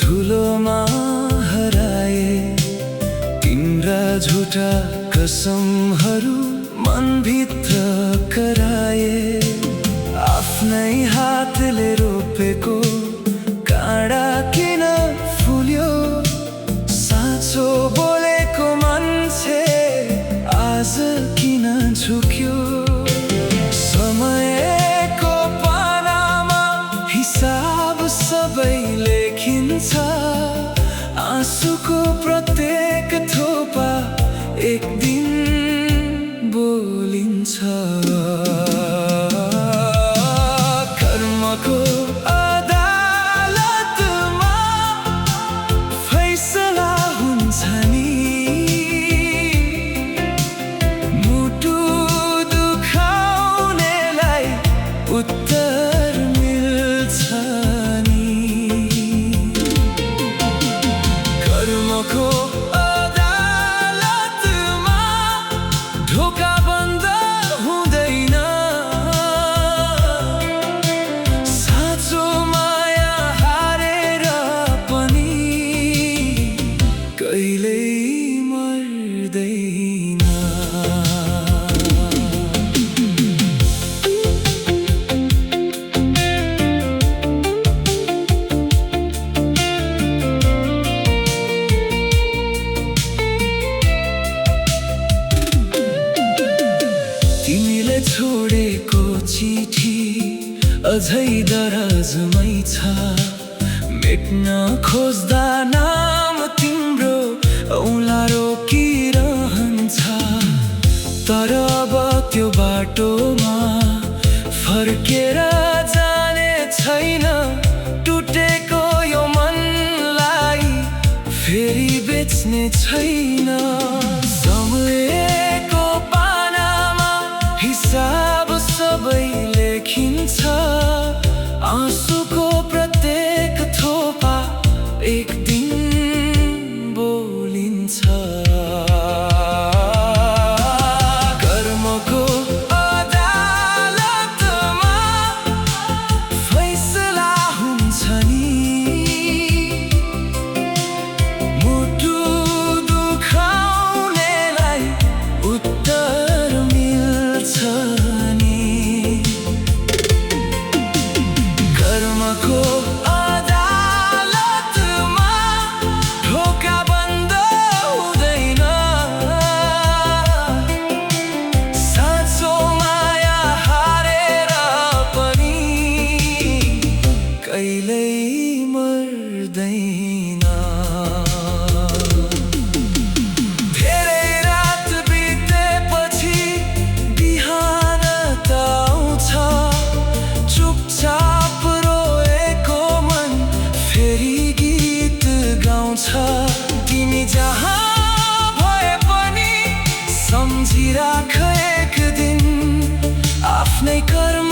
धुलोमा हराए तिम्रा झुटा कसमहरू मनभित्र कराए। आफ्नै हातले रोपेको काँडा किन फुल्यो, साँचो बोलेको मान्छे आज किन झुक्यो। समयको पानामा हिसाब सबै लेखिन्छ, आँसुको प्रत्येक थोपा एक दिन बोलिन्छ। कर्मको अदालतमा फैसला हुन्छ नि, मुटु दुखाउनेलाई उत्तर मिल्छ नि। कर्मको अदालतमा ढोका बन्द हुँदैन, साँचो माया हारेर पनि कहिल्यै मर्दैन। तिमीले छोडेको चिठी अझै दराजमै छ, मेट्न खोज्दा नाम तिम्रो औँला रोकिरहन्छ। तर अब त्यो बाटोमा फर्केर जाने छैन, टुटेको यो मनलाई फेरि बेच्ने छैन। समयको पानामा हिसाब सबै लेखिन्छ, आँसुको प्रत्येक थोपा एक दिन बोलिन्छ। कर्मको अदालतमा फैसला हुन्छ नि, मुटु दुखाउनेलाई उत्तर मिल्छ नि। कर्मको अदालतमा ढोका बन्द हुँदैन, साँचो माया हारेर पनि कहिल्यै मर्दैन। धेरै रात बितेपछि बिहान त आउँछ, चुपचाप रोएको मन फेरि गीत गाउँछ। तिमी जहाँ भए पनि सम्झिराख एक दिन आफ्नै कर्म